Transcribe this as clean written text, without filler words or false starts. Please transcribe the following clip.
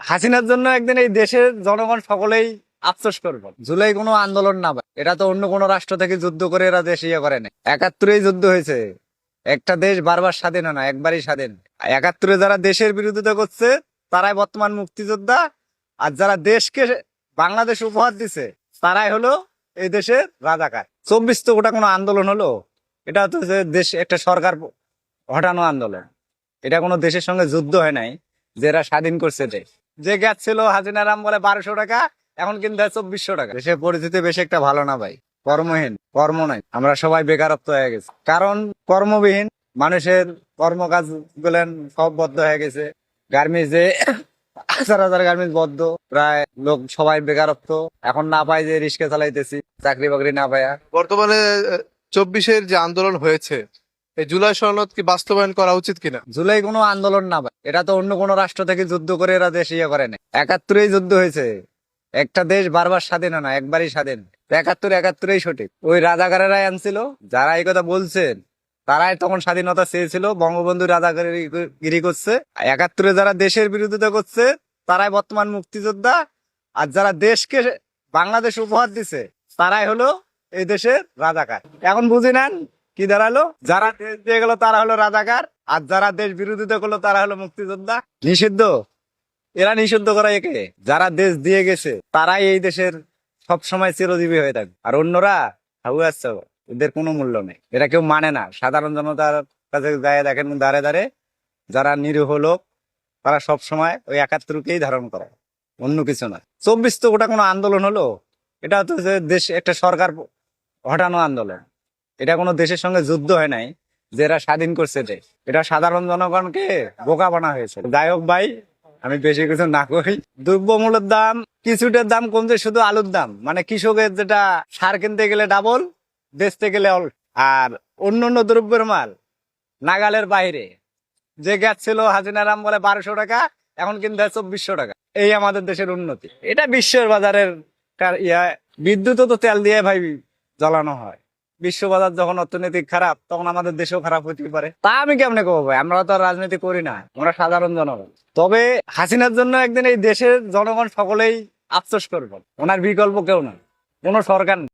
হাসিনার জন্য একদিন এই দেশের জনগণ সকলেই আফসোস করবো। জুলাই কোনো আন্দোলন না ভাই, এটা তো অন্য কোনো রাষ্ট্র থেকে যুদ্ধ করে এরা দেশ ইয়ে করে না। ৭১-এই যুদ্ধ হয়েছে, একটা দেশ বারবার স্বাধীন হয় না, একবারই স্বাধীন। ৭১-এ যারা দেশের বিরোধিতা করছে তারাই বর্তমান মুক্তিযোদ্ধা, আর যারা দেশকে বাংলাদেশ উপহার দিছে তারাই হলো এই দেশের রাজাকার। ২৪ তো ওটা কোনো আন্দোলন হলো? এটা তো যে দেশ একটা সরকার হটানো আন্দোলন, এটা কোনো দেশের সঙ্গে যুদ্ধ হয় নাই যে এরা স্বাধীন করছে দেশ। যে গ্যাস ছিল হাসিনার আমলে ১২০০ টাকা, এখন কিন্তু ২৪০০ টাকা। দেশের পরিস্থিতি বেশি একটা ভালো না ভাই, কর্মহীন, কর্ম নাই, আমরা সবাই বেকারত্ব হয়ে গেছে। কারণ কর্মবিহীন মানুষের কর্মকাজ গুলেন সব বদ্ধ হয়ে গেছে। গার্মেন্টস যে হাজার হাজার গার্মেন্টস বদ্ধ, প্রায় লোক সবাই বেকারত্ব। এখন না পাই যে রিক্সা চালাইতেছি, চাকরি বাকরি না পাইয়া। বর্তমানে ২৪-এর যে আন্দোলন হয়েছে, এই জুলাই সনদ কি বাস্তবায়ন করা উচিত কিনা? জুলাই কোনো আন্দোলন না ভাই, এটা তো অন্য কোনো রাষ্ট্র থেকে যুদ্ধ করে এরা দেশ ইয়ে করে না। ৭১-এই যুদ্ধ হয়েছে, একটা দেশ বারবার স্বাধীন হয় না, একবারই স্বাধীন। ৭১-এই সঠিক। ওই রাজাকারেরাই আনছিল, যারা এই কথা বলছেন তারাই তখন স্বাধীনতা চেয়েছিল। বঙ্গবন্ধু রাজাকারগিরি করছে। ৭১-এ যারা দেশের বিরোধিতা করছে তারাই বর্তমান মুক্তিযোদ্ধা, আর যারা দেশকে বাংলাদেশ উপহার দিছে তারাই হলো এই দেশের রাজাকার। এখন বুঝি নেন কি দাঁড়ালো, যারা দেশ দিয়ে গেল তারা হলো রাজাকার, আর যারা দেশ বিরোধিতা করলো তারা হলো মুক্তিযোদ্ধা। নিষিদ্ধ, এরা নিষিদ্ধ করা একে। যারা দেশ দিয়ে গেছে তারাই এই দেশের সব সময় চিরজীবী হয়ে থাকবে, আর অন্যরা হাউ আসছে, এদের কোনো মূল্য নেই। এটা কেউ মানে না। সাধারণ জনতার কাছে গায়ে দেখেন দাঁড়ে দাঁড়ে যারা নিরীহ লোক, তারা সব সময় ওই ৭১-কেই ধারণ করে, অন্য কিছু না। ২৪ তো ওটা কোনো আন্দোলন হলো? এটা তো যে দেশ একটা সরকার হটানো আন্দোলন, এটা কোনো দেশের সঙ্গে যুদ্ধ হয় নাই যে এরা স্বাধীন করছে দেশ। এটা সাধারণ জনগণকে বোকা বানা হয়েছে। যাই হোক ভাই, আমি বেশি কিছু না কই। দ্রব্যমূল্যের দাম, কিছুটার দাম কমছে, শুধু আলুর দাম, মানে কৃষকের যেটা সার কিনতে গেলে ডাবল, বেচতে গেলে আর অন্য অন্য দ্রব্যের মাল নাগালের বাইরে। যে গ্যাস ছিল হাসিনার আমলে ১২০০ টাকা, এখন কিন্তু ২৪০০ টাকা। এই আমাদের দেশের উন্নতি। এটা বিশ্বের বাজারের বিদ্যুৎও তো তেল দিয়ে ভাই জ্বালানো হয়। বিশ্ব বাজার যখন অর্থনৈতিক খারাপ, তখন আমাদের দেশেও খারাপ হতে পারে। তা আমি কেমনে কবো ভাই, আমরা তো আর রাজনীতি করি না, আমরা সাধারণ জনগণ। তবে হাসিনার জন্য একদিন এই দেশের জনগণ সকলেই আফসোস করবো। ওনার বিকল্প কেউ না, কোনো সরকার নেই।